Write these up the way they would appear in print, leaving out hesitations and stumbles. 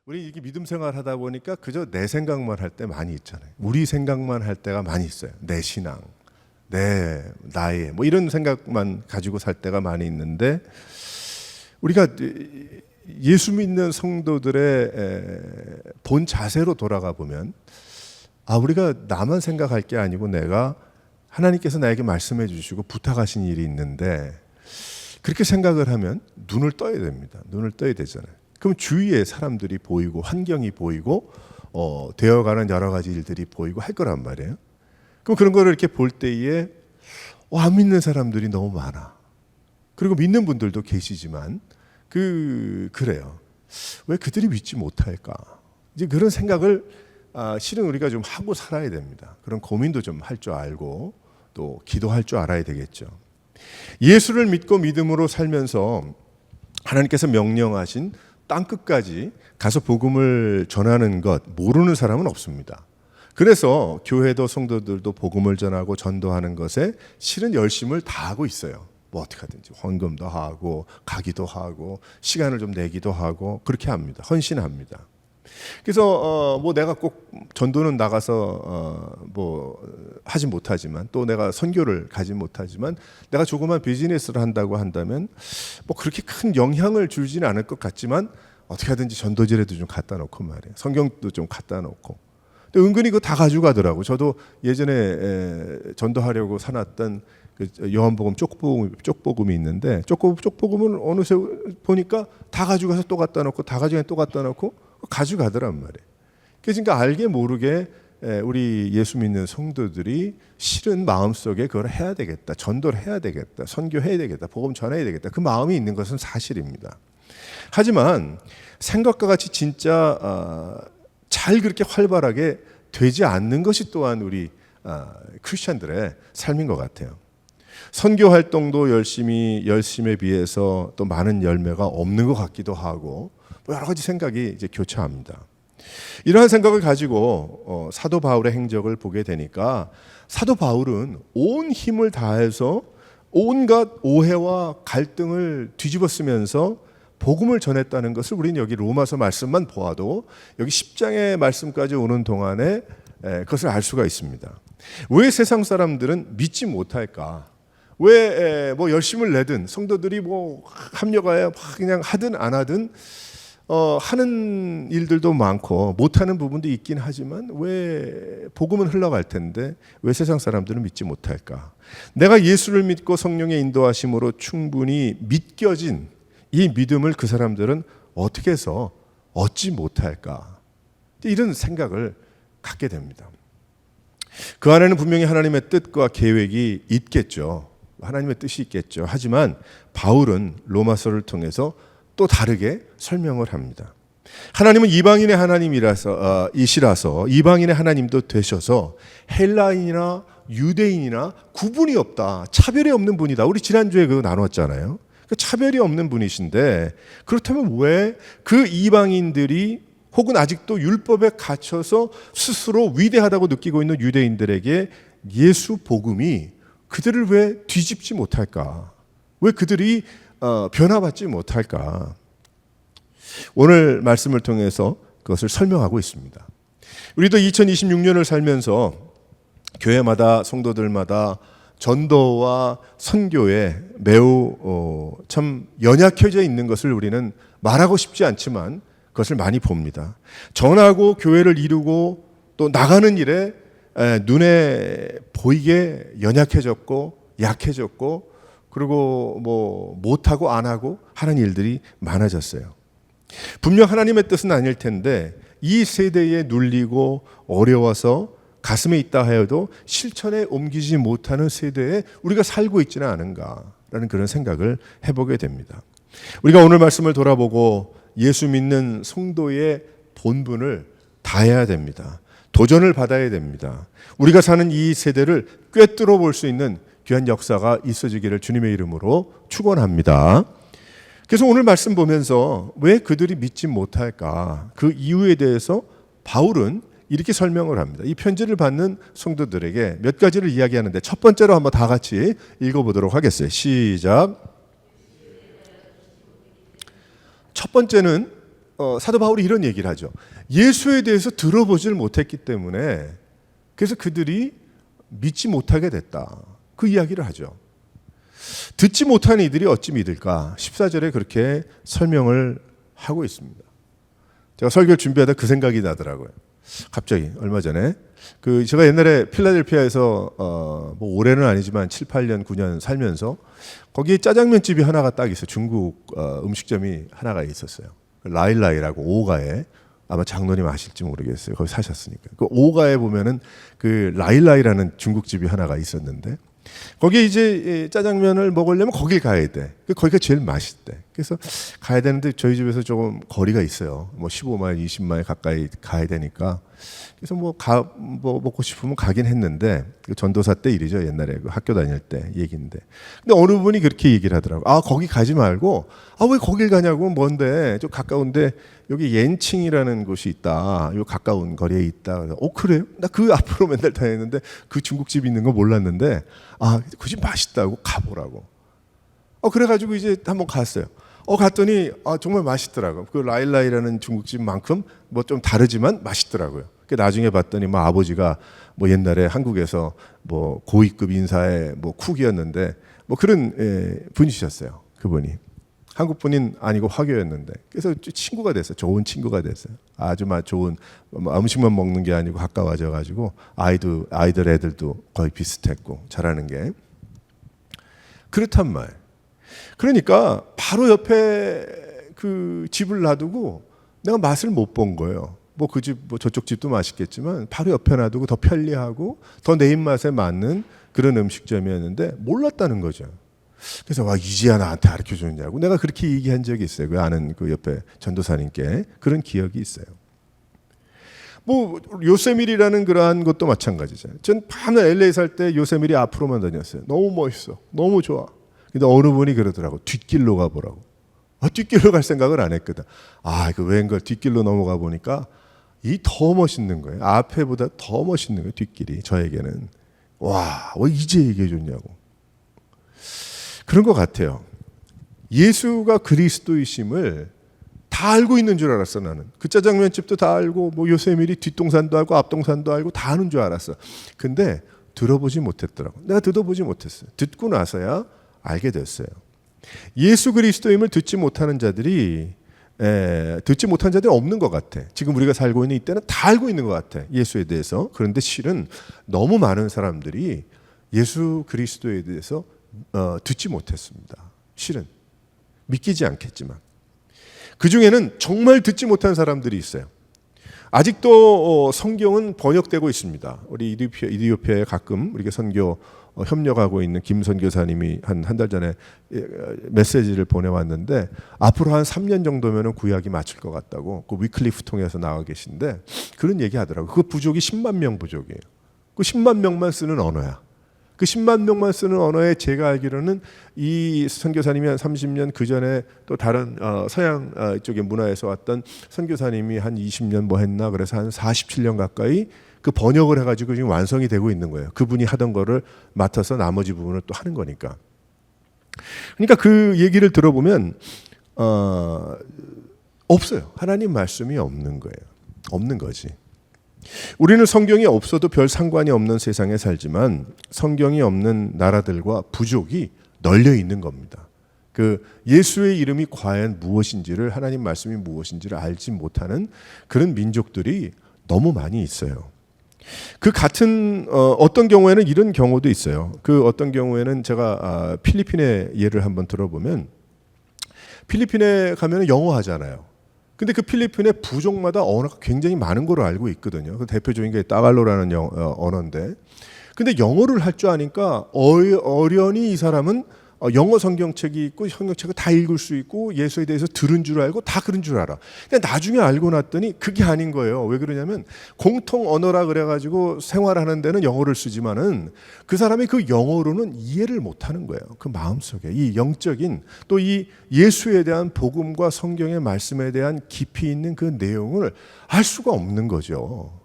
우리 이렇게 믿음 생활 하다 보니까 그저 내 생각만 할 때 많이 있잖아요. 우리 생각만 할 때가 많이 있어요. 내 신앙, 나의 뭐 이런 생각만 가지고 살 때가 많이 있는데, 우리가 예수 믿는 성도들의 본 자세로 돌아가 보면, 우리가 나만 생각할 게 아니고 내가 하나님께서 나에게 말씀해 주시고 부탁하신 일이 있는데, 그렇게 생각을 하면 눈을 떠야 됩니다. 눈을 떠야 되잖아요. 그럼 주위에 사람들이 보이고 환경이 보이고 되어가는 여러 가지 일들이 보이고 할 거란 말이에요. 그럼 그런 거를 이렇게 볼 때에 안 믿는 사람들이 너무 많아. 그리고 믿는 분들도 계시지만 그래요. 왜 그들이 믿지 못할까? 이제 그런 생각을 실은 우리가 좀 하고 살아야 됩니다. 그런 고민도 좀 할 줄 알고 또 기도할 줄 알아야 되겠죠. 예수를 믿고 믿음으로 살면서 하나님께서 명령하신 땅끝까지 가서 복음을 전하는 것 모르는 사람은 없습니다. 그래서 교회도 성도들도 복음을 전하고 전도하는 것에 실은 열심을 다하고 있어요. 뭐 어떻게 하든지 헌금도 하고 가기도 하고 시간을 좀 내기도 하고 그렇게 합니다. 헌신합니다. 그래서 뭐 내가 꼭 전도는 나가서 뭐 하지 못하지만, 또 내가 선교를 가지 못하지만 내가 조그만 비즈니스를 한다고 한다면 뭐 그렇게 큰 영향을 주지는 않을 것 같지만 어떻게 하든지 전도지라도 좀 갖다 놓고 말이에요. 성경도 좀 갖다 놓고. 근데 은근히 그거 다 가져가더라고. 저도 예전에 전도하려고 사놨던 그 요한복음 쪽복음이 있는데, 쪽복음은 어느새 보니까 다 가져가서 또 갖다 놓고, 다 가져가서 또 갖다 놓고 가져가더란 말이에요. 그러니까 알게 모르게 우리 예수 믿는 성도들이 실은 마음속에 그걸 해야 되겠다, 전도를 해야 되겠다, 선교해야 되겠다, 복음 전해야 되겠다, 그 마음이 있는 것은 사실입니다. 하지만 생각과 같이 진짜 잘 그렇게 활발하게 되지 않는 것이 또한 우리 크리스천들의 삶인 것 같아요. 선교 활동도 열심에 비해서 또 많은 열매가 없는 것 같기도 하고, 여러 가지 생각이 이제 교차합니다. 이러한 생각을 가지고 사도 바울의 행적을 보게 되니까, 사도 바울은 온 힘을 다해서 온갖 오해와 갈등을 뒤집어 쓰면서 복음을 전했다는 것을 우리는 여기 로마서 말씀만 보아도 여기 10장의 말씀까지 오는 동안에 그것을 알 수가 있습니다. 왜 세상 사람들은 믿지 못할까? 왜 뭐 열심을 내든 성도들이 뭐 합력하여 그냥 하든 안 하든 하는 일들도 많고 못하는 부분도 있긴 하지만 왜 복음은 흘러갈 텐데 왜 세상 사람들은 믿지 못할까? 내가 예수를 믿고 성령의 인도하심으로 충분히 믿겨진 이 믿음을 그 사람들은 어떻게 해서 얻지 못할까? 이런 생각을 갖게 됩니다. 그 안에는 분명히 하나님의 뜻과 계획이 있겠죠. 하나님의 뜻이 있겠죠. 하지만 바울은 로마서를 통해서 또 다르게 설명을 합니다. 하나님은 이방인의 하나님이라서 이시라서 이방인의 하나님도 되셔서 헬라인이나 유대인이나 구분이 없다, 차별이 없는 분이다. 우리 지난주에 그거 나눴잖아요. 차별이 없는 분이신데, 그렇다면 왜 그 이방인들이 혹은 아직도 율법에 갇혀서 스스로 위대하다고 느끼고 있는 유대인들에게 예수 복음이 그들을 왜 뒤집지 못할까? 왜 그들이 변화받지 못할까? 오늘 말씀을 통해서 그것을 설명하고 있습니다. 우리도 2026년을 살면서 교회마다 성도들마다 전도와 선교에 매우 참 연약해져 있는 것을 우리는 말하고 싶지 않지만 그것을 많이 봅니다. 전하고 교회를 이루고 또 나가는 일에 눈에 보이게 연약해졌고 약해졌고, 그리고 뭐 못하고 안 하고 하는 일들이 많아졌어요. 분명 하나님의 뜻은 아닐 텐데 이 세대에 눌리고 어려워서 가슴에 있다 하여도 실천에 옮기지 못하는 세대에 우리가 살고 있지는 않은가라는 그런 생각을 해보게 됩니다. 우리가 오늘 말씀을 돌아보고 예수 믿는 성도의 본분을 다해야 됩니다. 도전을 받아야 됩니다. 우리가 사는 이 세대를 꿰뚫어 볼 수 있는 귀한 역사가 있어지기를 주님의 이름으로 축원합니다. 그래서 오늘 말씀 보면서 왜 그들이 믿지 못할까? 그 이유에 대해서 바울은 이렇게 설명을 합니다. 이 편지를 받는 성도들에게 몇 가지를 이야기하는데, 첫 번째로 한번 다 같이 읽어보도록 하겠어요. 시작. 첫 번째는 사도 바울이 이런 얘기를 하죠. 예수에 대해서 들어보지를 못했기 때문에 그래서 그들이 믿지 못하게 됐다. 그 이야기를 하죠. 듣지 못한 이들이 어찌 믿을까? 14절에 그렇게 설명을 하고 있습니다. 제가 설교를 준비하다 그 생각이 나더라고요. 갑자기 얼마 전에 제가 옛날에 필라델피아에서 뭐 올해는 아니지만 7, 8년, 9년 살면서 거기에 짜장면 집이 하나가 딱 있어요. 중국 음식점이 하나가 있었어요. 라일라이라고 오가에 아마 장로님 아실지 모르겠어요. 거기 사셨으니까. 그 오가에 보면은 그 라일라이라는 중국집이 하나가 있었는데 거기에 이제 짜장면을 먹으려면 거길 가야 돼. 거기가 제일 맛있대. 그래서 가야 되는데 저희 집에서 조금 거리가 있어요. 뭐 15마일, 20마일 가까이 가야 되니까. 그래서 뭐 먹고 싶으면 가긴 했는데 그 전도사 때 일이죠. 옛날에 그 학교 다닐 때 얘기인데. 근데 어느 분이 그렇게 얘기를 하더라고. 아, 거기 가지 말고 왜 거길 가냐고. 뭔데? 좀 가까운데 여기 옌칭이라는 곳이 있다. 요 가까운 거리에 있다. 그래요? 나 그 앞으로 맨날 다녔는데 그 중국집 있는 거 몰랐는데 그 집 맛있다고 가보라고. 그래가지고 이제 한번 갔어요. 갔더니 정말 맛있더라고. 그 라일라이라는 중국집만큼 뭐 좀 다르지만 맛있더라고요. 나중에 봤더니 뭐 아버지가 뭐 옛날에 한국에서 뭐 고위급 인사의 뭐 쿡이었는데 뭐 그런 분이셨어요. 그분이 한국 분인 아니고 화교였는데 그래서 친구가 됐어요. 좋은 친구가 됐어요. 아주 좋은 음식만 먹는 게 아니고 가까워져 가지고 아이들 애들도 거의 비슷했고 잘하는 게 그렇단 말. 그러니까 바로 옆에 그 집을 놔두고 내가 맛을 못 본 거예요. 뭐 그 집, 뭐 저쪽 집도 맛있겠지만 바로 옆에 놔두고 더 편리하고 더 내 입맛에 맞는 그런 음식점이었는데 몰랐다는 거죠. 그래서 이제야 나한테 가르쳐 줬냐고 내가 그렇게 얘기한 적이 있어요. 그 아는 그 옆에 전도사님께 그런 기억이 있어요. 뭐 요세미리라는 그러한 것도 마찬가지잖아요. 전 밤낮 LA 살 때 요세미리 앞으로만 다녔어요. 너무 멋있어, 너무 좋아. 근데 어느 분이 그러더라고. 뒷길로 가보라고. 뒷길로 갈 생각을 안 했거든. 그 웬걸 뒷길로 넘어가 보니까 이 더 멋있는 거예요. 앞에보다 더 멋있는 거예요. 뒷길이 저에게는. 왜 이제 얘기해 줬냐고. 그런 것 같아요. 예수가 그리스도이심을 다 알고 있는 줄 알았어. 나는 그 짜장면집도 다 알고 뭐 요세미리 뒷동산도 알고 앞동산도 알고 다 아는 줄 알았어. 근데 들어보지 못했더라고. 내가 들어보지 못했어요. 듣고 나서야 알게 됐어요. 예수 그리스도임을 듣지 못한 자들이 없는 것 같아. 지금 우리가 살고 있는 이때는 다 알고 있는 것 같아. 예수에 대해서. 그런데 실은 너무 많은 사람들이 예수 그리스도에 대해서 듣지 못했습니다. 실은 믿기지 않겠지만 그 중에는 정말 듣지 못한 사람들이 있어요. 아직도 성경은 번역되고 있습니다. 우리 이디오피아에 가끔 우리가 선교 협력하고 있는 김 선교사님이 한 달 전에 메시지를 보내왔는데 앞으로 한 3년 정도면 구약이 맞출 것 같다고 그 위클리프 통해서 나와 계신데 그런 얘기 하더라고요. 그 부족이 10만 명 부족이에요. 그 10만 명만 쓰는 언어야. 그 10만 명만 쓰는 언어에 제가 알기로는 이 선교사님이 한 30년 그 전에 또 다른 서양 쪽의 문화에서 왔던 선교사님이 한 20년 뭐 했나 그래서 한 47년 가까이 그 번역을 해가지고 지금 완성이 되고 있는 거예요. 그분이 하던 거를 맡아서 나머지 부분을 또 하는 거니까. 그러니까 그 얘기를 들어보면 없어요. 하나님 말씀이 없는 거예요. 없는 거지. 우리는 성경이 없어도 별 상관이 없는 세상에 살지만 성경이 없는 나라들과 부족이 널려 있는 겁니다. 그 예수의 이름이 과연 무엇인지를 하나님 말씀이 무엇인지를 알지 못하는 그런 민족들이 너무 많이 있어요. 그 같은 어떤 경우에는 이런 경우도 있어요. 그 어떤 경우에는 제가 필리핀의 예를 한번 들어보면 필리핀에 가면 영어 하잖아요. 근데 그 필리핀의 부족마다 언어가 굉장히 많은 걸로 알고 있거든요. 그 대표적인 게 따갈로라는 언어인데, 근데 영어를 할 줄 아니까 어련히 이 사람은 영어 성경책이 있고 성경책을 다 읽을 수 있고 예수에 대해서 들은 줄 알고 다 그런 줄 알아. 근데 나중에 알고 났더니 그게 아닌 거예요. 왜 그러냐면 공통 언어라 그래가지고 생활하는 데는 영어를 쓰지만은 그 사람이 그 영어로는 이해를 못하는 거예요. 그 마음속에 이 영적인 또 이 예수에 대한 복음과 성경의 말씀에 대한 깊이 있는 그 내용을 알 수가 없는 거죠.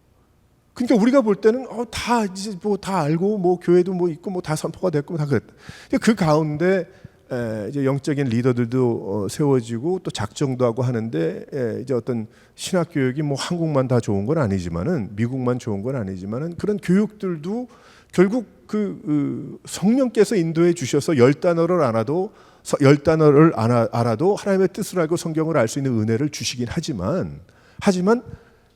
그러니까 우리가 볼 때는 다 이제 뭐 다 알고 뭐 교회도 뭐 있고 뭐 다 선포가 됐고 다 그랬다. 그 가운데 이제 영적인 리더들도 세워지고 또 작정도 하고 하는데 이제 어떤 신학 교육이 뭐 한국만 다 좋은 건 아니지만은 미국만 좋은 건 아니지만은 그런 교육들도 결국 그 성령께서 인도해 주셔서 10단어를 알아도 하나님의 뜻을 알고 성경을 알 수 있는 은혜를 주시긴 하지만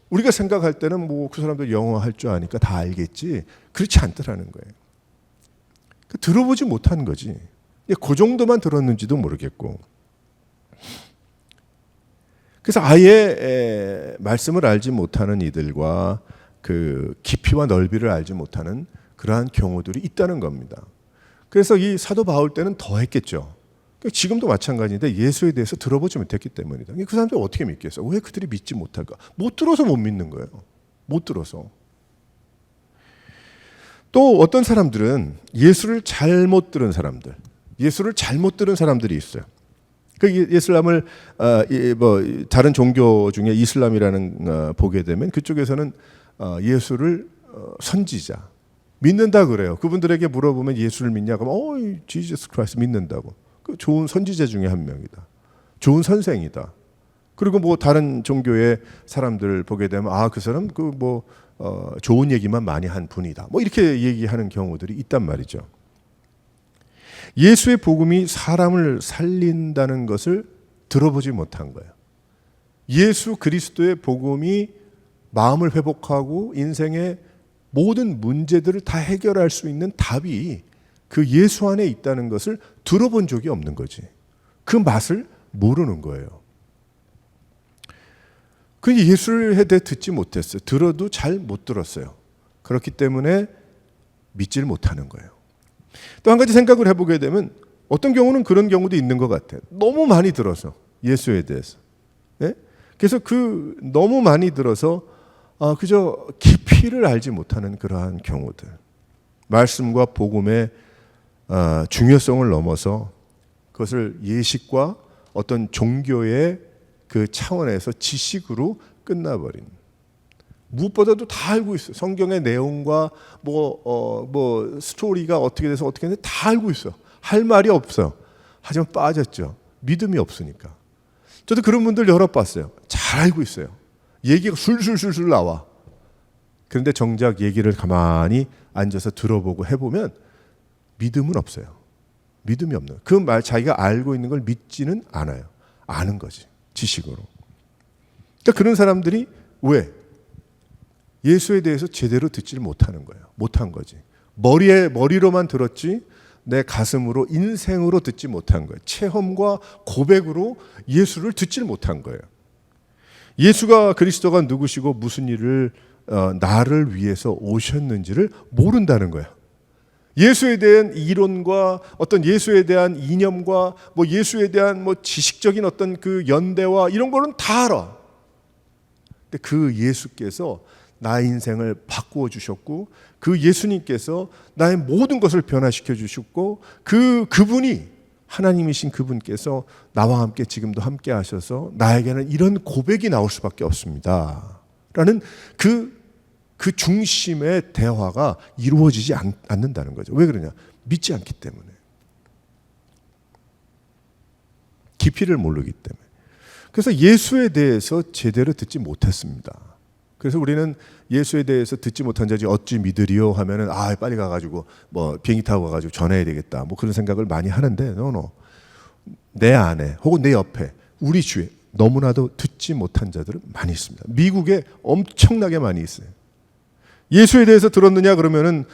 우리가 생각할 때는 뭐 그 사람들 영어 할 줄 아니까 다 알겠지, 그렇지 않더라는 거예요. 들어보지 못한 거지. 그 정도만 들었는지도 모르겠고. 그래서 아예 말씀을 알지 못하는 이들과 그 깊이와 넓이를 알지 못하는 그러한 경우들이 있다는 겁니다. 그래서 이 사도 바울 때는 더 했겠죠. 지금도 마찬가지인데 예수에 대해서 들어보지 못했기 때문이다. 그 사람들 어떻게 믿겠어? 왜 그들이 믿지 못할까? 못 들어서 못 믿는 거예요. 못 들어서. 또 어떤 사람들은 예수를 잘못 들은 사람들이 있어요. 그 이슬람을 다른 종교 중에 이슬람이라는 보게 되면 그쪽에서는 예수를 선지자 믿는다 그래요. 그분들에게 물어보면 예수를 믿냐 그러면 지저스 크라이스트 믿는다고. 그 좋은 선지자 중에 한 명이다. 좋은 선생이다. 그리고 뭐 다른 종교의 사람들 보게 되면 그 사람 좋은 얘기만 많이 한 분이다. 뭐 이렇게 얘기하는 경우들이 있단 말이죠. 예수의 복음이 사람을 살린다는 것을 들어보지 못한 거예요. 예수 그리스도의 복음이 마음을 회복하고 인생의 모든 문제들을 다 해결할 수 있는 답이 그 예수 안에 있다는 것을 들어본 적이 없는 거지. 그 맛을 모르는 거예요. 그 예수에 대해 듣지 못했어요. 들어도 잘 못 들었어요. 그렇기 때문에 믿질 못하는 거예요. 또 한 가지 생각을 해보게 되면 어떤 경우는 그런 경우도 있는 것 같아요. 너무 많이 들어서 예수에 대해서. 네? 그래서 너무 많이 들어서 그저 깊이를 알지 못하는 그러한 경우들. 말씀과 복음의 중요성을 넘어서 그것을 예식과 어떤 종교의 그 차원에서 지식으로 끝나버린. 무엇보다도 다 알고 있어요. 성경의 내용과 스토리가 어떻게 돼서 어떻게 되는지 다 알고 있어. 할 말이 없어요. 하지만 빠졌죠. 믿음이 없으니까. 저도 그런 분들 여러 봤어요. 잘 알고 있어요. 얘기가 술술술술 나와. 그런데 정작 얘기를 가만히 앉아서 들어보고 해보면 믿음은 없어요. 믿음이 없는. 그 말 자기가 알고 있는 걸 믿지는 않아요. 아는 거지. 지식으로. 그러니까 그런 사람들이 왜? 예수에 대해서 제대로 듣지를 못하는 거예요. 못한 거지. 머리로만 들었지 내 가슴으로 인생으로 듣지 못한 거예요. 체험과 고백으로 예수를 듣지를 못한 거예요. 예수가 그리스도가 누구시고 무슨 일을 나를 위해서 오셨는지를 모른다는 거예요. 예수에 대한 이론과 어떤 예수에 대한 이념과 예수에 대한 지식적인 어떤 그 연대와 이런 거는 다 알아. 근데 그 예수께서 나의 인생을 바꾸어 주셨고 그 예수님께서 나의 모든 것을 변화시켜 주셨고 그분이 하나님이신 그분께서 나와 함께 지금도 함께 하셔서 나에게는 이런 고백이 나올 수밖에 없습니다. 라는 그 중심의 대화가 이루어지지 않는다는 거죠. 왜 그러냐? 믿지 않기 때문에. 깊이를 모르기 때문에. 그래서 예수에 대해서 제대로 듣지 못했습니다. 그래서 우리는 예수에 대해서 듣지 못한 자지 어찌 믿으리요 하면은 빨리 가가지고 비행기 타고 가가지고 전해야 되겠다 그런 생각을 많이 하는데 내 안에 혹은 내 옆에 우리 주위에 너무나도 듣지 못한 자들은 많이 있습니다. 미국에 엄청나게 많이 있어요. 예수에 대해서 들었느냐 그러면은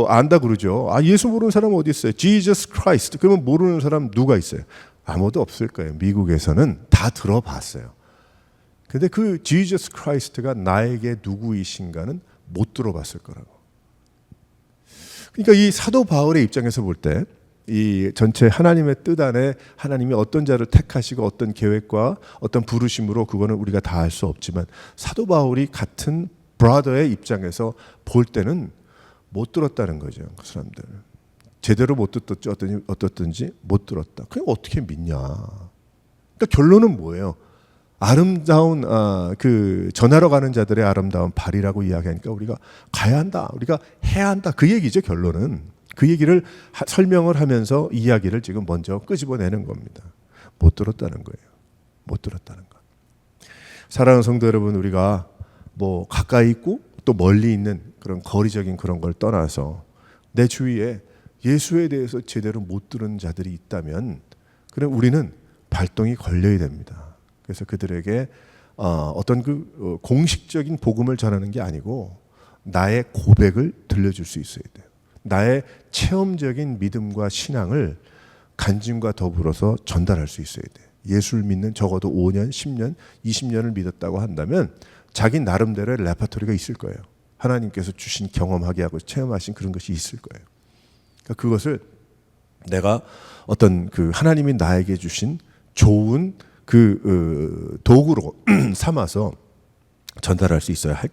안다 그러죠. 예수 모르는 사람 어디 있어요? Jesus Christ. 그러면 모르는 사람 누가 있어요? 아무도 없을 거예요. 미국에서는 다 들어봤어요. 근데 그 Jesus Christ가 나에게 누구이신가는 못 들어봤을 거라고. 그러니까 이 사도 바울의 입장에서 볼 때 이 전체 하나님의 뜻 안에 하나님이 어떤 자를 택하시고 어떤 계획과 어떤 부르심으로 그거는 우리가 다 알 수 없지만 사도 바울이 같은 브라더의 입장에서 볼 때는 못 들었다는 거죠. 그 사람들. 제대로 못 듣었지 어떻든지 못 들었다. 그럼 어떻게 믿냐. 그러니까 결론은 뭐예요? 아름다운 전하러 가는 자들의 아름다운 발이라고 이야기하니까 우리가 가야 한다. 우리가 해야 한다. 그 얘기죠. 결론은. 그 얘기를 설명을 하면서 이야기를 지금 먼저 끄집어내는 겁니다. 못 들었다는 거예요. 못 들었다는 거. 사랑하는 성도 여러분, 우리가 뭐 가까이 있고 또 멀리 있는 그런 거리적인 그런 걸 떠나서 내 주위에 예수에 대해서 제대로 못 들은 자들이 있다면 그럼 우리는 발동이 걸려야 됩니다. 그래서 그들에게 어떤 그 공식적인 복음을 전하는 게 아니고 나의 고백을 들려줄 수 있어야 돼요. 나의 체험적인 믿음과 신앙을 간증과 더불어서 전달할 수 있어야 돼요. 예수를 믿는 적어도 5년, 10년, 20년을 믿었다고 한다면 자기 나름대로의 레퍼토리가 있을 거예요. 하나님께서 주신 경험하게 하고 체험하신 그런 것이 있을 거예요. 그러니까 그것을 내가 어떤 그 하나님이 나에게 주신 좋은 그 도구로 삼아서 전달할 수 있어야 할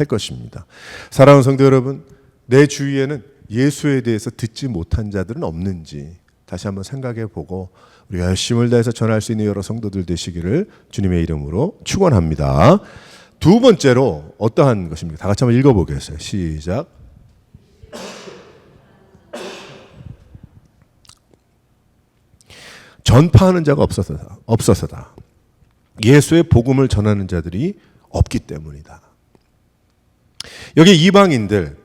것입니다. 사랑하는 성도 여러분, 내 주위에는 예수에 대해서 듣지 못한 자들은 없는지 다시 한번 생각해 보고 우리 열심을 다해서 전할 수 있는 여러 성도들 되시기를 주님의 이름으로 축원합니다. 두 번째로 어떠한 것입니까? 다 같이 한번 읽어보겠어요. 시작. 전파하는 자가 없어서다. 예수의 복음을 전하는 자들이 없기 때문이다. 여기 이방인들,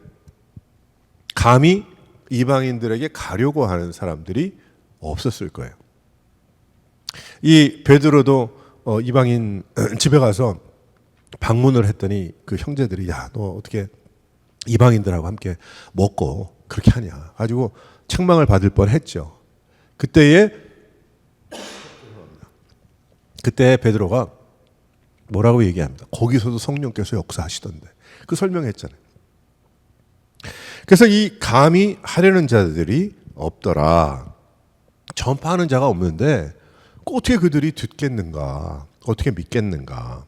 감히 이방인들에게 가려고 하는 사람들이 없었을 거예요. 이 베드로도 이방인 집에 가서 방문을 했더니 그 형제들이 야, 너 어떻게 이방인들하고 함께 먹고 그렇게 하냐 가지고 책망을 받을 뻔했죠. 그때 베드로가 뭐라고 얘기합니다. 거기서도 성령께서 역사하시던데 그 설명했잖아요. 그래서 이 감히 하려는 자들이 없더라. 전파하는 자가 없는데 어떻게 그들이 듣겠는가? 어떻게 믿겠는가?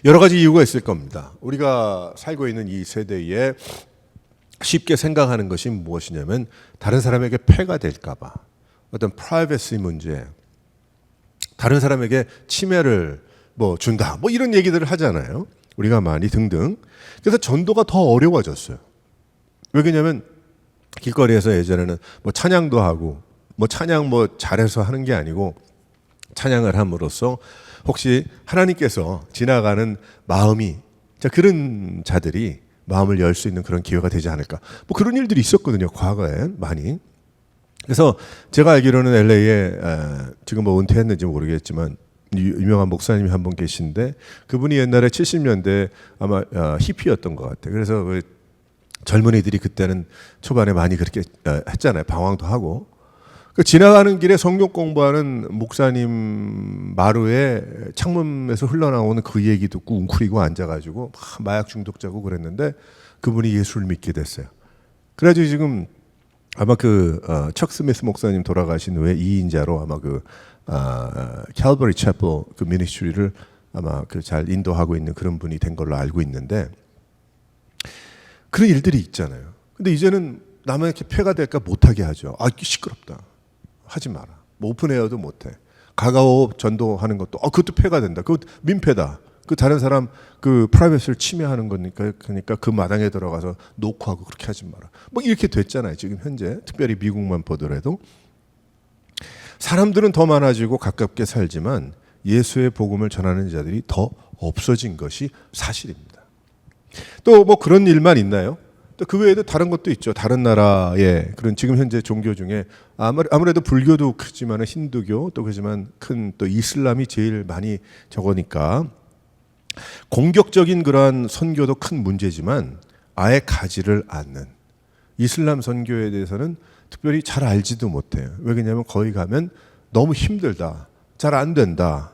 여러 가지 이유가 있을 겁니다. 우리가 살고 있는 이 세대에 쉽게 생각하는 것이 무엇이냐면 다른 사람에게 폐가 될까 봐. 어떤 프라이버시 문제, 다른 사람에게 침해를 뭐 준다. 뭐 이런 얘기들을 하잖아요. 우리가 많이 등등. 그래서 전도가 더 어려워졌어요. 왜 그러냐면 길거리에서 예전에는 뭐 찬양도 하고 뭐 찬양 뭐 잘해서 하는 게 아니고 찬양을 함으로써 혹시 하나님께서 지나가는 마음이 그런 자들이 마음을 열 수 있는 그런 기회가 되지 않을까. 뭐 그런 일들이 있었거든요. 과거에 많이. 그래서 제가 알기로는 LA에 지금 뭐 은퇴했는지 모르겠지만 유명한 목사님이 한 분 계신데 그분이 옛날에 70년대 아마 히피였던 것 같아요. 그래서 그 젊은이들이 그때는 초반에 많이 그렇게 했잖아요. 방황도 하고. 그 지나가는 길에 성경 공부하는 목사님 마루에 창문에서 흘러나오는 그 얘기 듣고 웅크리고 앉아가지고 막 마약 중독자고 그랬는데 그분이 예수를 믿게 됐어요. 그래가지고 지금 아마 척 스미스 목사님 돌아가신 후에 2인자로 아마 캘버리 채플 그 미니스트리를 아마 잘 인도하고 있는 그런 분이 된 걸로 알고 있는데 그런 일들이 있잖아요. 근데 이제는 남에게 폐가 될까 못하게 하죠. 아, 시끄럽다. 하지 마라. 뭐 오픈에어도 못해. 가가오 전도하는 것도 그것도 폐가 된다. 그것 민폐다. 그 다른 사람 그 프라이버시를 침해하는 거니까 그러니까 그 마당에 들어가서 노크하고 그렇게 하지 마라. 뭐 이렇게 됐잖아요. 지금 현재 특별히 미국만 보더라도 사람들은 더 많아지고 가깝게 살지만 예수의 복음을 전하는 자들이 더 없어진 것이 사실입니다. 또 뭐 그런 일만 있나요? 또 그 외에도 다른 것도 있죠. 다른 나라의 그런 지금 현재 종교 중에 아무래도 불교도 크지만 힌두교 또 그렇지만 큰 또 이슬람이 제일 많이 적으니까 공격적인 그러한 선교도 큰 문제지만 아예 가지를 않는 이슬람 선교에 대해서는 특별히 잘 알지도 못해요. 왜 그러냐면 거기 가면 너무 힘들다. 잘 안 된다.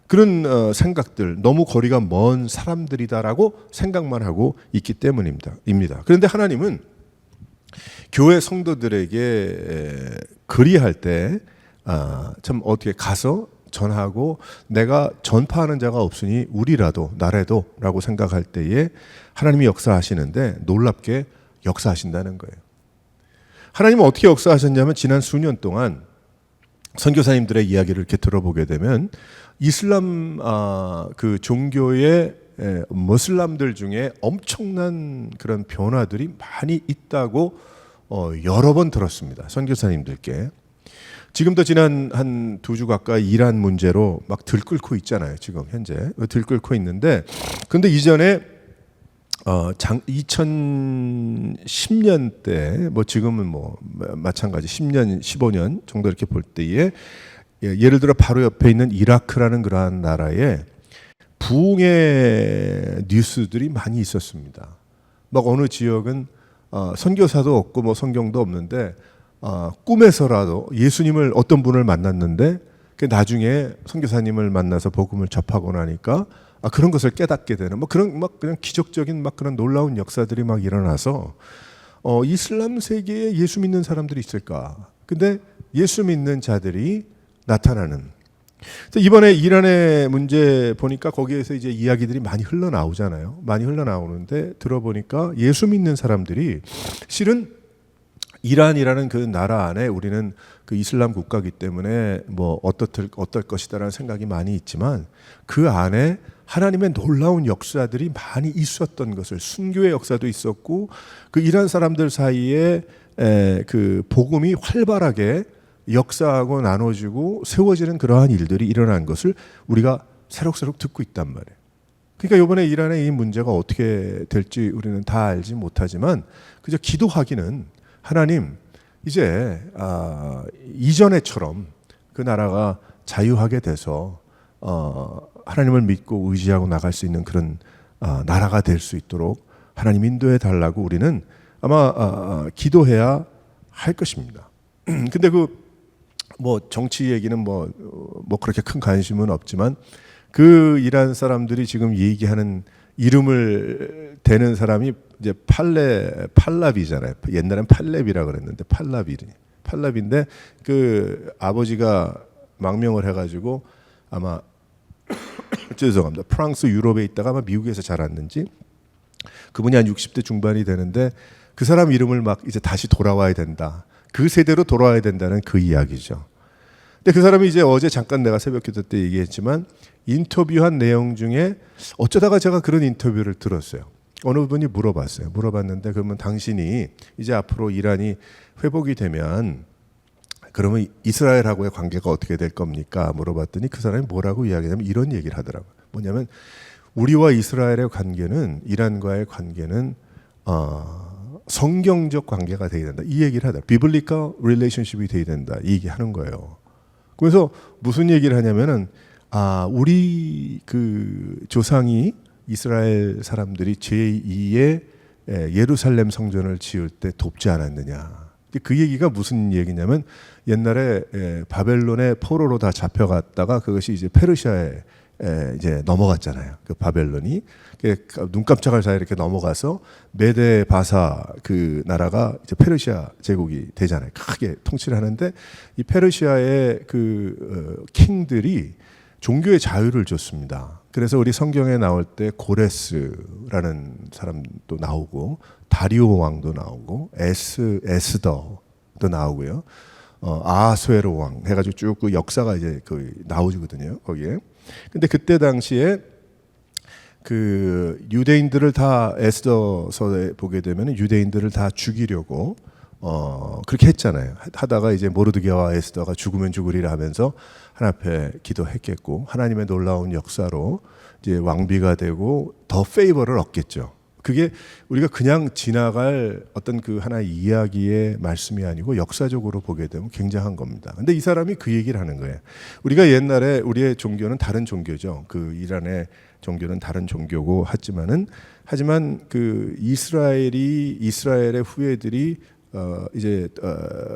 그런 생각들, 너무 거리가 먼 사람들이다라고 생각만 하고 있기 때문입니다. 그런데 하나님은 교회 성도들에게 그리할 때 참 어떻게 가서 전하고 내가 전파하는 자가 없으니 우리라도 나라도 라고 생각할 때에 하나님이 역사하시는데 놀랍게 역사하신다는 거예요. 하나님은 어떻게 역사하셨냐면 지난 수년 동안 선교사님들의 이야기를 이렇게 들어보게 되면 이슬람 그 종교의 무슬람들 중에 엄청난 그런 변화들이 많이 있다고 여러 번 들었습니다. 선교사님들께. 지금도 지난 한 2주 가까이 이란 문제로 막 들끓고 있잖아요. 지금 현재 들끓고 있는데, 근데 이전에 2010년 때, 뭐 지금은 뭐 마찬가지 10년, 15년 정도 이렇게 볼 때에 예를 들어 바로 옆에 있는 이라크라는 그러한 나라에 부흥의 뉴스들이 많이 있었습니다. 막 어느 지역은 선교사도 없고 뭐 성경도 없는데 꿈에서라도 예수님을 어떤 분을 만났는데 나중에 선교사님을 만나서 복음을 접하고 나니까 그런 것을 깨닫게 되는 뭐 그런 막 그냥 기적적인 막 그런 놀라운 역사들이 막 일어나서 이슬람 세계에 예수 믿는 사람들이 있을까? 근데 예수 믿는 자들이 나타나는. 이번에 이란의 문제 보니까 거기에서 이제 이야기들이 많이 흘러나오잖아요. 많이 흘러나오는데 들어보니까 예수 믿는 사람들이 실은 이란이라는 그 나라 안에 우리는 그 이슬람 국가이기 때문에 뭐 어떨 것이다라는 생각이 많이 있지만 그 안에 하나님의 놀라운 역사들이 많이 있었던 것을, 순교의 역사도 있었고 그 이란 사람들 사이에 그 복음이 활발하게 역사하고 나눠지고 세워지는 그러한 일들이 일어난 것을 우리가 새록새록 듣고 있단 말이에요. 그러니까 이번에 이란의 이 문제가 어떻게 될지 우리는 다 알지 못하지만 그저 기도하기는 하나님 이제 이전에처럼 그 나라가 자유하게 돼서 하나님을 믿고 의지하고 나갈 수 있는 그런 나라가 될 수 있도록 하나님 인도해 달라고 우리는 아마 기도해야 할 것입니다. 근데 뭐 정치 얘기는 뭐 그렇게 큰 관심은 없지만 그 이란 사람들이 지금 얘기하는 이름을 대는 사람이 이제 팔랍이잖아요. 옛날엔 팔렙이라 그랬는데 팔랍인데 그 아버지가 망명을 해가지고 아마 죄송합니다. 프랑스 유럽에 있다가 아마 미국에서 자랐는지 그분이 한 60대 중반이 되는데 그 사람 이름을 막 이제 다시 돌아와야 된다. 그 세대로 돌아와야 된다는 그 이야기죠. 근데 그 사람이 이제 어제 잠깐 내가 새벽 기도 때 얘기했지만 인터뷰한 내용 중에 어쩌다가 제가 그런 인터뷰를 들었어요. 어느 분이 물어봤는데 그러면 당신이 이제 앞으로 이란이 회복이 되면 그러면 이스라엘하고의 관계가 어떻게 될 겁니까? 물어봤더니 그 사람이 뭐라고 이야기하냐면 이런 얘기를 하더라고요. 뭐냐면 우리와 이스라엘의 관계는, 이란과의 관계는 성경적 관계가 돼야 된다. 이 얘기를 하다. 비블리컬 릴레이션십이 돼야 된다. 이 얘기하는 거예요. 그래서 무슨 얘기를 하냐면은 우리 그 조상이 이스라엘 사람들이 제2의 예루살렘 성전을 지을 때 돕지 않았느냐. 그 얘기가 무슨 얘기냐면 옛날에 바벨론의 포로로 다 잡혀갔다가 그것이 이제 페르시아에 이제 넘어갔잖아요. 그 바벨론이 눈 깜짝할 사이에 이렇게 넘어가서 메데 바사 그 나라가 이제 페르시아 제국이 되잖아요. 크게 통치를 하는데 이 페르시아의 그 킹들이 종교의 자유를 줬습니다. 그래서 우리 성경에 나올 때 고레스라는 사람도 나오고 다리오 왕도 나오고 에스더도 나오고요. 아하수에로 왕 해가지고 쭉 그 역사가 이제 그 나오거든요. 거기에. 근데 그때 당시에 그 유대인들을 다 에스더서에 보게 되면 유대인들을 다 죽이려고 그렇게 했잖아요. 하다가 이제 모르드게와 에스더가 죽으면 죽으리라 하면서 하나님 앞에 기도했겠고 하나님의 놀라운 역사로 이제 왕비가 되고 더 페이버를 얻겠죠. 그게 우리가 그냥 지나갈 어떤 그 하나의 이야기의 말씀이 아니고 역사적으로 보게 되면 굉장한 겁니다. 근데 이 사람이 그 얘기를 하는 거예요. 우리가 옛날에 우리의 종교는 다른 종교죠. 그 이란의 종교는 다른 종교고 하지만 그 이스라엘의 후예들이 이제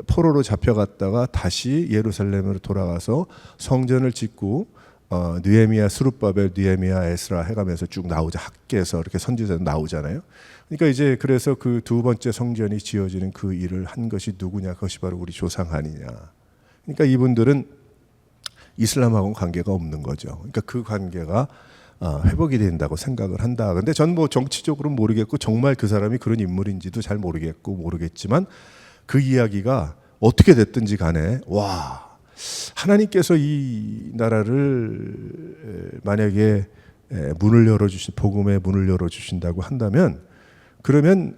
포로로 잡혀갔다가 다시 예루살렘으로 돌아가서 성전을 짓고 느헤미야, 스룹바벨, 느헤미야, 에스라 해가면서 쭉 나오자. 학계에서 이렇게 선지자도 나오잖아요. 그러니까 이제 그래서 그 두 번째 성전이 지어지는 그 일을 한 것이 누구냐? 그것이 바로 우리 조상 아니냐. 그러니까 이분들은 이슬람하고는 관계가 없는 거죠. 그러니까 그 관계가 회복이 된다고 생각을 한다. 근데 전 뭐 정치적으로는 모르겠고 정말 그 사람이 그런 인물인지도 잘 모르겠지만 그 이야기가 어떻게 됐든지 간에 하나님께서 이 나라를 만약에 문을 열어주신 복음의 문을 열어주신다고 한다면 그러면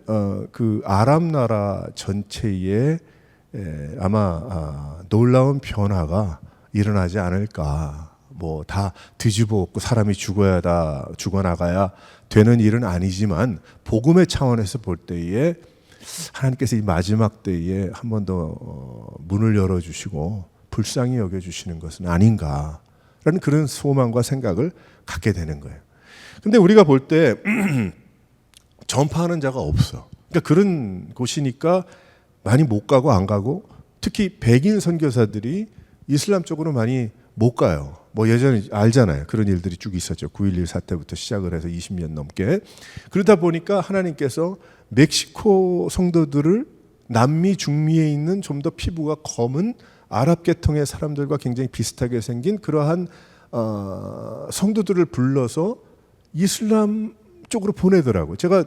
그 아람 나라 전체에 아마 놀라운 변화가 일어나지 않을까. 뭐 다 뒤집어 엎고 사람이 죽어나가야 되는 일은 아니지만 복음의 차원에서 볼 때에 하나님께서 이 마지막 때에 한 번 더 문을 열어주시고 불쌍히 여겨주시는 것은 아닌가라는 그런 소망과 생각을 갖게 되는 거예요. 근데 우리가 볼 때 전파하는 자가 없어. 그러니까 그런 곳이니까 많이 못 가고 안 가고 특히 백인 선교사들이 이슬람 쪽으로 많이 못 가요. 뭐 예전에 알잖아요. 그런 일들이 쭉 있었죠. 9.11 사태부터 시작을 해서 20년 넘게. 그러다 보니까 하나님께서 멕시코 성도들을 남미, 중미에 있는 좀 더 피부가 검은 아랍 계통의 사람들과 굉장히 비슷하게 생긴 그러한 성도들을 불러서 이슬람 쪽으로 보내더라고요. 제가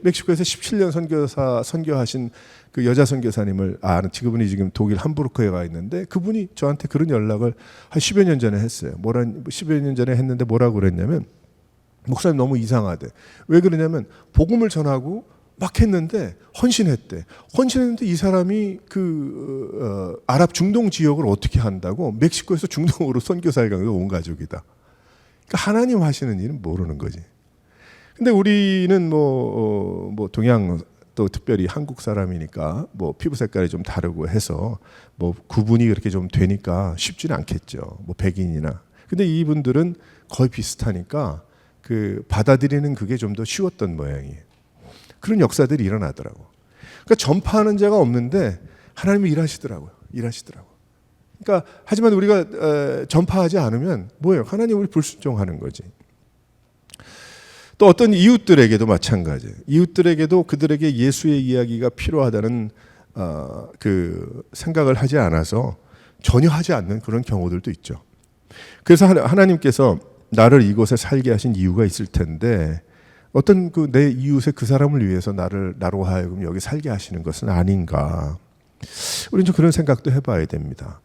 멕시코에서 17년 선교하신 그 여자 선교사님을 아는, 그분이 지금 독일 함부르크에 가 있는데 그분이 저한테 그런 연락을 한 10여 년 전에 했어요. 10여 년 전에 했는데 뭐라고 그랬냐면 목사님 너무 이상하대. 왜 그러냐면 복음을 전하고 막 했는데 헌신했대. 헌신했는데 이 사람이 그 아랍 중동 지역을 어떻게 한다고 멕시코에서 중동으로 선교사에 간 온 가족이다. 그러니까 하나님 하시는 일은 모르는 거지. 근데 우리는 뭐 동양 또 특별히 한국 사람이니까 뭐 피부 색깔이 좀 다르고 해서 뭐 구분이 그렇게 좀 되니까 쉽지는 않겠죠. 뭐 백인이나. 근데 이분들은 거의 비슷하니까 그 받아들이는 그게 좀 더 쉬웠던 모양이에요. 그런 역사들이 일어나더라고. 그러니까 전파하는 자가 없는데 하나님이 일하시더라고요. 그러니까 하지만 우리가 전파하지 않으면 뭐예요? 하나님 우리 불순종하는 거지. 또 어떤 이웃들에게도 마찬가지예요. 이웃들에게도 그들에게 예수의 이야기가 필요하다는 그 생각을 하지 않아서 전혀 하지 않는 그런 경우들도 있죠. 그래서 하나님께서 나를 이곳에 살게 하신 이유가 있을 텐데 어떤 그 내 이웃의 그 사람을 위해서 나로 하여금 여기 살게 하시는 것은 아닌가. 우리는 좀 그런 생각도 해봐야 됩니다.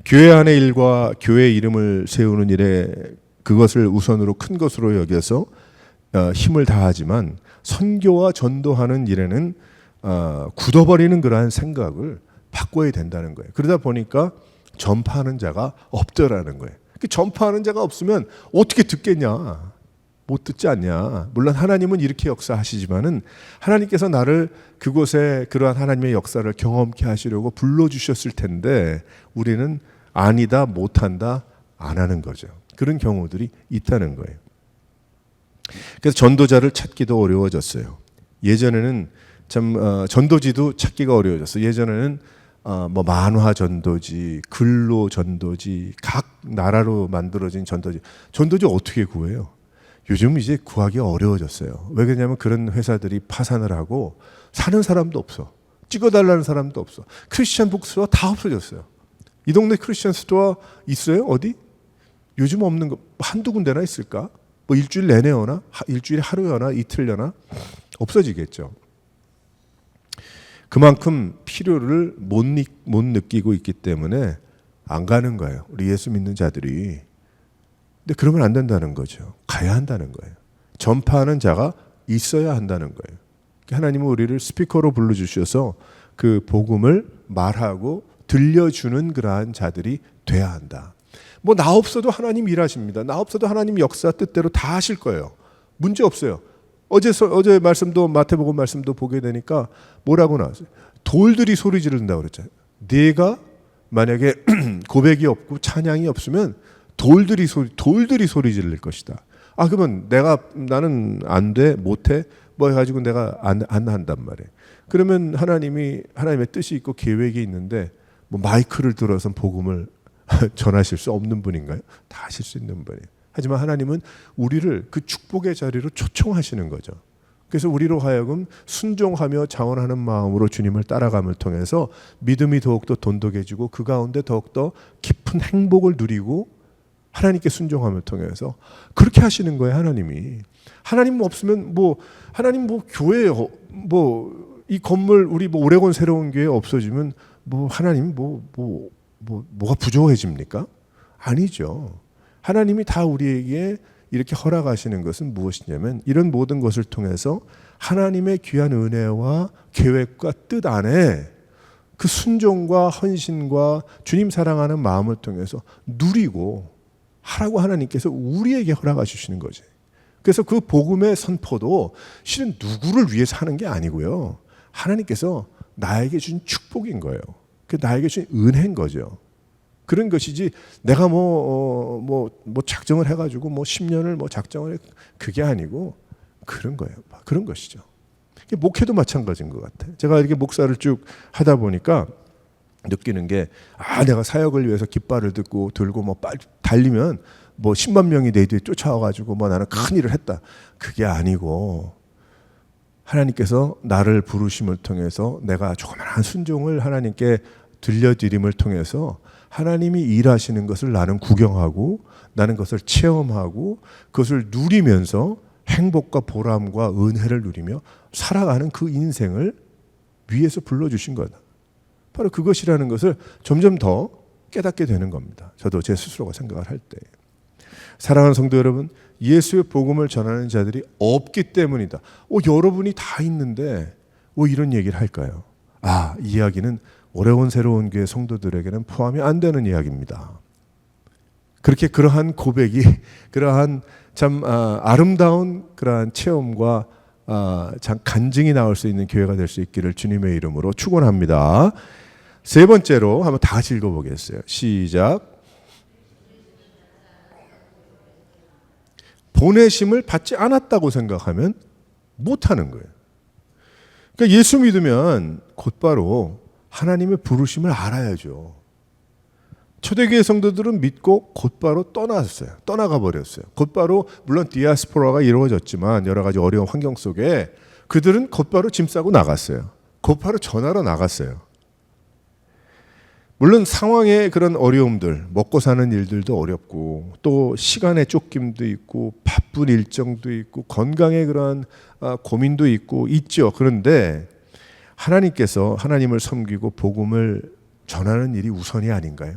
교회 안의 일과 교회 이름을 세우는 일에 그것을 우선으로 큰 것으로 여겨서 힘을 다하지만 선교와 전도하는 일에는 굳어버리는 그러한 생각을 바꿔야 된다는 거예요. 그러다 보니까 전파하는 자가 없더라는 거예요. 전파하는 자가 없으면 어떻게 듣겠냐? 못 듣지 않냐? 물론 하나님은 이렇게 역사하시지만은 하나님께서 나를 그곳에 그러한 하나님의 역사를 경험케 하시려고 불러주셨을 텐데 우리는 아니다, 못한다, 안 하는 거죠. 그런 경우들이 있다는 거예요. 그래서 전도자를 찾기도 어려워졌어요. 예전에는 참 전도지도 찾기가 어려워졌어요. 예전에는 뭐 만화 전도지, 글로 전도지, 각 나라로 만들어진 전도지 어떻게 구해요? 요즘 이제 구하기 어려워졌어요. 왜 그러냐면 그런 회사들이 파산을 하고 사는 사람도 없어. 찍어달라는 사람도 없어. 크리스천 북스토어 다 없어졌어요. 이 동네 크리스천 스토어 있어요? 어디? 요즘 없는 거 한두 군데나 있을까? 뭐 일주일 내내 오나? 일주일에 하루 여나? 이틀 여나? 없어지겠죠. 그만큼 필요를 못 느끼고 있기 때문에 안 가는 거예요. 우리 예수 믿는 자들이. 근데 그러면 안 된다는 거죠. 가야 한다는 거예요. 전파하는 자가 있어야 한다는 거예요. 하나님은 우리를 스피커로 불러주셔서 그 복음을 말하고 들려주는 그러한 자들이 돼야 한다. 뭐 나 없어도 하나님 일하십니다. 나 없어도 하나님 역사 뜻대로 다 하실 거예요. 문제 없어요. 어제 말씀도 마태복음 말씀도 보게 되니까 뭐라고 나왔어요? 돌들이 소리 지른다고 그랬잖아요. 네가 만약에 고백이 없고 찬양이 없으면 돌들이 소리 지를 것이다. 그러면 나는 안 돼, 못 해, 뭐 해가지고 내가 안 한단 말이에요. 그러면 하나님의 뜻이 있고 계획이 있는데 뭐 마이크를 들어서 복음을 전하실 수 없는 분인가요? 다 하실 수 있는 분이에요. 하지만 하나님은 우리를 그 축복의 자리로 초청하시는 거죠. 그래서 우리로 하여금 순종하며 자원하는 마음으로 주님을 따라감을 통해서 믿음이 더욱더 돈독해지고 그 가운데 더욱더 깊은 행복을 누리고 하나님께 순종함을 통해서 그렇게 하시는 거예요. 하나님 없으면 하나님 교회 이 건물 우리 오레곤 새로운 교회 없어지면 하나님 뭐가 부족해집니까? 아니죠. 하나님이 다 우리에게 이렇게 허락하시는 것은 무엇이냐면 이런 모든 것을 통해서 하나님의 귀한 은혜와 계획과 뜻 안에 그 순종과 헌신과 주님 사랑하는 마음을 통해서 누리고 하라고 하나님께서 우리에게 허락해 주시는 거지. 그래서 그 복음의 선포도 실은 누구를 위해서 하는 게 아니고요. 하나님께서 나에게 주신 축복인 거예요. 그 나에게 주신 은혜인 거죠. 그런 것이지 내가 뭐 작정을 해가지고 10년을 작정을 해, 그게 아니고 그런 거예요. 그런 것이죠. 목회도 마찬가지인 것 같아요. 제가 이렇게 목사를 쭉 하다 보니까 느끼는 게 내가 사역을 위해서 깃발을 들고 빨리 달리면 10만 명이 내 뒤에 쫓아와가지고 나는 큰 일을 했다. 그게 아니고 하나님께서 나를 부르심을 통해서 내가 조그마한 순종을 하나님께 들려드림을 통해서 하나님이 일하시는 것을 나는 구경하고 나는 그것을 체험하고 그것을 누리면서 행복과 보람과 은혜를 누리며 살아가는 그 인생을 위해서 불러주신 거다. 바로 그것이라는 것을 점점 더 깨닫게 되는 겁니다. 저도 제 스스로가 생각을 할 때. 사랑하는 성도 여러분, 예수의 복음을 전하는 자들이 없기 때문이다. 여러분이 다 있는데 왜 이런 얘기를 할까요? 이 이야기는 어려운 새로운 교회 성도들에게는 포함이 안 되는 이야기입니다. 그렇게 그러한 고백이 그러한 참 아름다운 그러한 체험과 참 간증이 나올 수 있는 교회가 될 수 있기를 주님의 이름으로 축원합니다. 세 번째로 한번 다 같이 읽어보겠어요. 시작. 보내심을 받지 않았다고 생각하면 못하는 거예요. 그러니까 예수 믿으면 곧바로 하나님의 부르심을 알아야죠. 초대교회 성도들은 믿고 곧바로 떠나가 버렸어요. 곧바로 물론 디아스포라가 이루어졌지만 여러 가지 어려운 환경 속에 그들은 곧바로 짐 싸고 나갔어요. 곧바로 전하러 나갔어요. 물론 상황의 그런 어려움들, 먹고 사는 일들도 어렵고 또 시간의 쫓김도 있고 바쁜 일정도 있고 건강의 그런 고민도 있죠. 그런데 하나님께서 하나님을 섬기고 복음을 전하는 일이 우선이 아닌가요?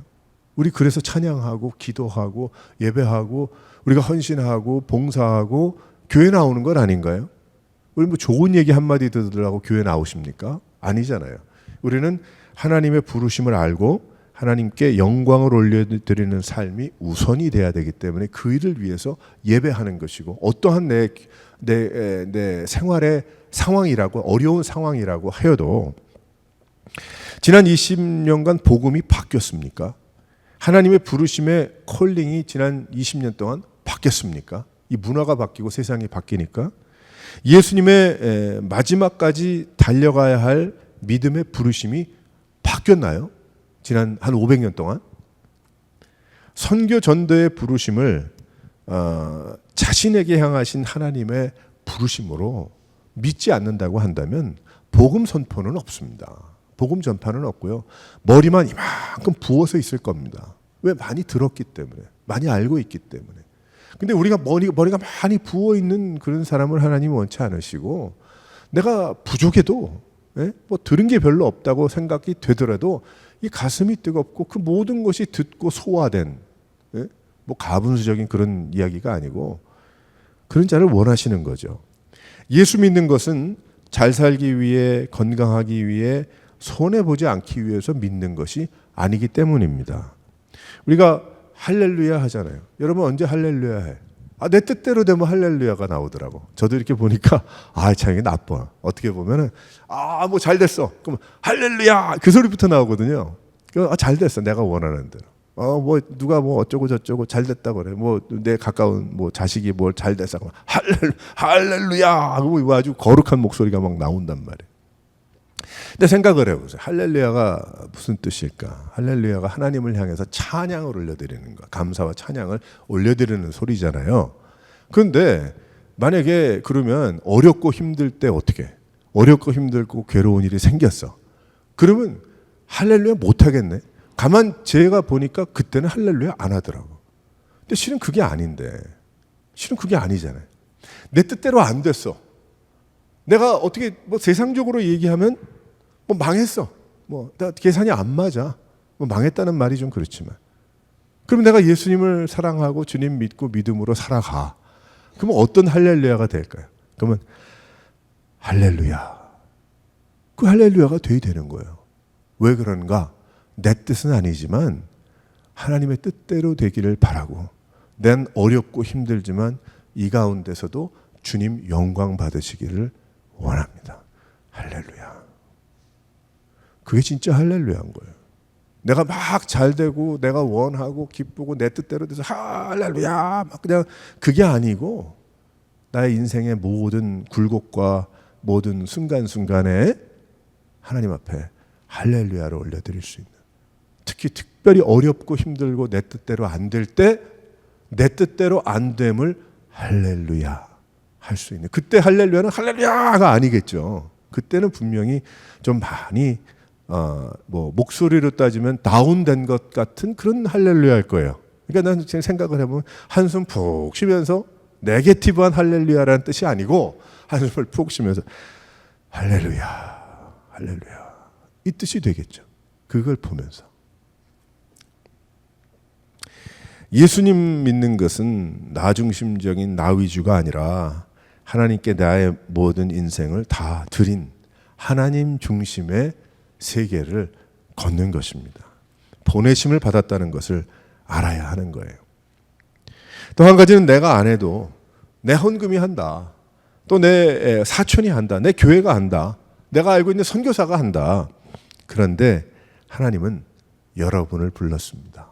우리 그래서 찬양하고 기도하고 예배하고 우리가 헌신하고 봉사하고 교회 나오는 건 아닌가요? 우리 좋은 얘기 한마디 들으려고 교회 나오십니까? 아니잖아요. 우리는 하나님의 부르심을 알고 하나님께 영광을 올려드리는 삶이 우선이 돼야 되기 때문에 그 일을 위해서 예배하는 것이고 어떠한 내 생활의 상황이라고 어려운 상황이라고 하여도 지난 20년간 복음이 바뀌었습니까? 하나님의 부르심의 콜링이 지난 20년 동안 바뀌었습니까? 이 문화가 바뀌고 세상이 바뀌니까 예수님의 마지막까지 달려가야 할 믿음의 부르심이 바뀌었나요? 지난 한 500년 동안 선교 전도의 부르심을 자신에게 향하신 하나님의 부르심으로 믿지 않는다고 한다면 복음 선포는 없습니다. 복음 전파는 없고요. 머리만 이만큼 부어서 있을 겁니다. 왜? 많이 들었기 때문에, 많이 알고 있기 때문에. 근데 우리가 머리가 많이 부어 있는 그런 사람을 하나님이 원치 않으시고 내가 부족해도 들은 게 별로 없다고 생각이 되더라도 이 가슴이 뜨겁고 그 모든 것이 듣고 소화된 가분수적인 그런 이야기가 아니고 그런 자를 원하시는 거죠. 예수 믿는 것은 잘 살기 위해 건강하기 위해 손해보지 않기 위해서 믿는 것이 아니기 때문입니다. 우리가 할렐루야 하잖아요. 여러분 언제 할렐루야 해? 내 뜻대로 되면 할렐루야가 나오더라고. 저도 이렇게 보니까 참 이게 나빠. 어떻게 보면은 뭐 잘 됐어. 그럼 할렐루야 그 소리부터 나오거든요. 잘 됐어. 내가 원하는 대로. 누가 어쩌고 저쩌고 잘 됐다 그래. 내 가까운 자식이 뭘 잘 됐어. 할렐루야. 그리고 아주 거룩한 목소리가 막 나온단 말이에요. 근데 생각을 해보세요. 할렐루야가 무슨 뜻일까? 할렐루야가 하나님을 향해서 찬양을 올려드리는 거, 감사와 찬양을 올려드리는 소리잖아요. 그런데 만약에 그러면 어렵고 힘들 때 어떻게? 어렵고 힘들고 괴로운 일이 생겼어. 그러면 할렐루야 못하겠네. 가만 제가 보니까 그때는 할렐루야 안 하더라고. 근데 실은 그게 아닌데, 실은 그게 아니잖아요. 내 뜻대로 안 됐어. 내가 어떻게 세상적으로 얘기하면 망했어. 나 계산이 안 맞아. 망했다는 말이 좀 그렇지만. 그럼 내가 예수님을 사랑하고 주님 믿고 믿음으로 살아가. 그러면 어떤 할렐루야가 될까요? 그러면 할렐루야. 그 할렐루야가 돼야 되는 거예요. 왜 그런가? 내 뜻은 아니지만 하나님의 뜻대로 되기를 바라고, 난 어렵고 힘들지만 이 가운데서도 주님 영광 받으시기를 원합니다. 할렐루야. 그게 진짜 할렐루야인 거예요. 내가 막 잘되고 내가 원하고 기쁘고 내 뜻대로 돼서 할렐루야 막 그냥 그게 아니고, 나의 인생의 모든 굴곡과 모든 순간순간에 하나님 앞에 할렐루야를 올려드릴 수 있는, 특히 특별히 어렵고 힘들고 내 뜻대로 안 될 때 내 뜻대로 안 됨을 할렐루야 할 수 있는, 그때 할렐루야는 할렐루야가 아니겠죠. 그때는 분명히 좀 많이 목소리로 따지면 다운된 것 같은 그런 할렐루야일 거예요. 그러니까 나는 지금 생각을 해보면 한숨 푹 쉬면서, 네게티브한 할렐루야라는 뜻이 아니고 한숨을 푹 쉬면서 할렐루야, 할렐루야 이 뜻이 되겠죠. 그걸 보면서 예수님 믿는 것은 나 중심적인 나 위주가 아니라 하나님께 나의 모든 인생을 다 드린 하나님 중심의 세계를 걷는 것입니다. 보내심을 받았다는 것을 알아야 하는 거예요. 또 한 가지는 내가 안 해도 내 헌금이 한다. 또 내 사촌이 한다. 내 교회가 한다. 내가 알고 있는 선교사가 한다. 그런데 하나님은 여러분을 불렀습니다.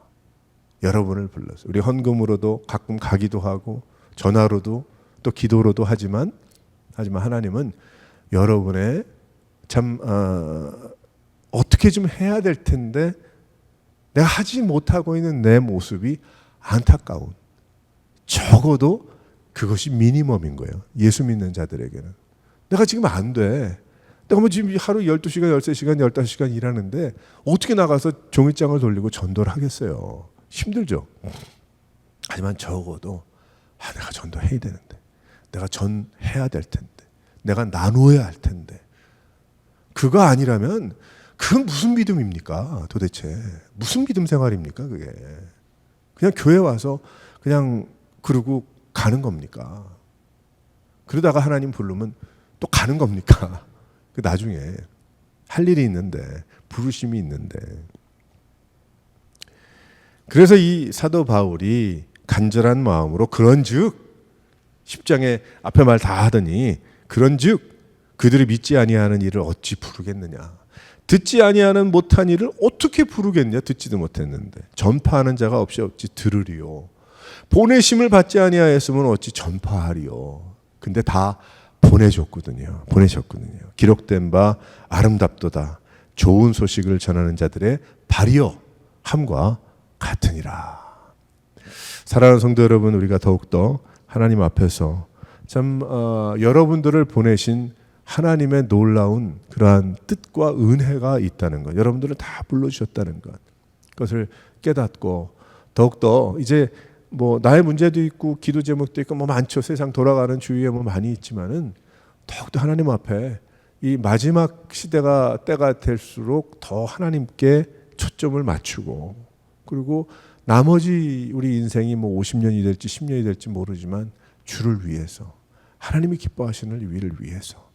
여러분을 불렀어요. 우리 헌금으로도 가끔 가기도 하고 전화로도 또 기도로도 하지만 하나님은 여러분의 참 어떻게 좀 해야 될 텐데 내가 하지 못하고 있는 내 모습이 안타까운, 적어도 그것이 미니멈인 거예요. 예수 믿는 자들에게는. 내가 지금 안 돼. 내가 뭐 지금 하루 12시간, 13시간, 15시간 일하는데 어떻게 나가서 종이장을 돌리고 전도를 하겠어요. 힘들죠. 하지만 적어도 내가 전도해야 되는데, 내가 전해야 될 텐데, 내가 나누어야 할 텐데, 그거 아니라면 그건 무슨 믿음입니까? 도대체 무슨 믿음 생활입니까? 그게 그냥 교회 와서 그냥 그러고 가는 겁니까? 그러다가 하나님 부르면 또 가는 겁니까? 그 나중에 할 일이 있는데, 부르심이 있는데. 그래서 이 사도 바울이 간절한 마음으로 그런즉, 10장에 앞에 말 다 하더니 그런즉 그들이 믿지 아니하는 일을 어찌 부르겠느냐. 듣지 아니하는 못한 일을 어떻게 부르겠냐. 듣지도 못했는데. 전파하는 자가 없이 어찌 들으리요. 보내심을 받지 아니하였으면 어찌 전파하리요. 근데 다 보내셨거든요. 기록된 바 아름답도다. 좋은 소식을 전하는 자들의 발이요 함과 같으니라. 사랑하는 성도 여러분, 우리가 더욱더 하나님 앞에서 참 여러분들을 보내신 하나님의 놀라운 그러한 뜻과 은혜가 있다는 것, 여러분들을 다 불러주셨다는 것, 그것을 깨닫고 더욱더 이제 뭐 나의 문제도 있고 기도 제목도 있고 뭐 많죠. 세상 돌아가는 주위에 뭐 많이 있지만은 더욱더 하나님 앞에 이 마지막 때가 될수록 더 하나님께 초점을 맞추고, 그리고 나머지 우리 인생이 뭐 50년이 될지 10년이 될지 모르지만 주를 위해서, 하나님이 기뻐하시는 일을 위해서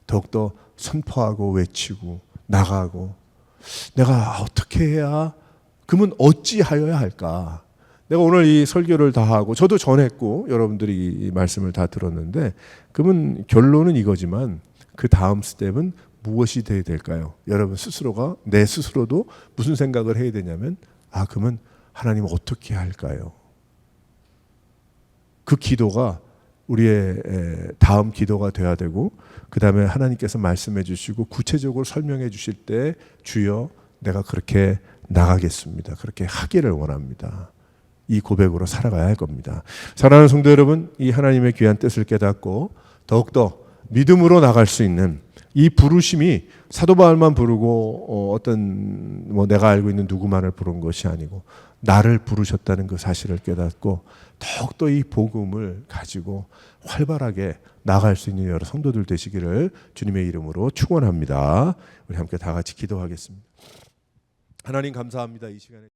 더욱더 선포하고 외치고 나가고, 내가 어떻게 해야, 그러면 어찌하여야 할까. 내가 오늘 이 설교를 다 하고 저도 전했고 여러분들이 이 말씀을 다 들었는데, 그러면 결론은 이거지만 그 다음 스텝은 무엇이 돼야 될까요? 여러분 스스로가, 내 스스로도 무슨 생각을 해야 되냐면, 그러면 하나님 어떻게 할까요? 그 기도가 우리의 다음 기도가 돼야 되고, 그 다음에 하나님께서 말씀해 주시고 구체적으로 설명해 주실 때 주여 내가 그렇게 나가겠습니다. 그렇게 하기를 원합니다. 이 고백으로 살아가야 할 겁니다. 사랑하는 성도 여러분, 이 하나님의 귀한 뜻을 깨닫고 더욱더 믿음으로 나갈 수 있는 이 부르심이 사도 바울만 부르고 어떤 뭐 내가 알고 있는 누구만을 부른 것이 아니고 나를 부르셨다는 그 사실을 깨닫고 더욱더 이 복음을 가지고 활발하게 나갈 수 있는 여러 성도들 되시기를 주님의 이름으로 축원합니다. 우리 함께 다 같이 기도하겠습니다. 하나님 감사합니다. 이 시간에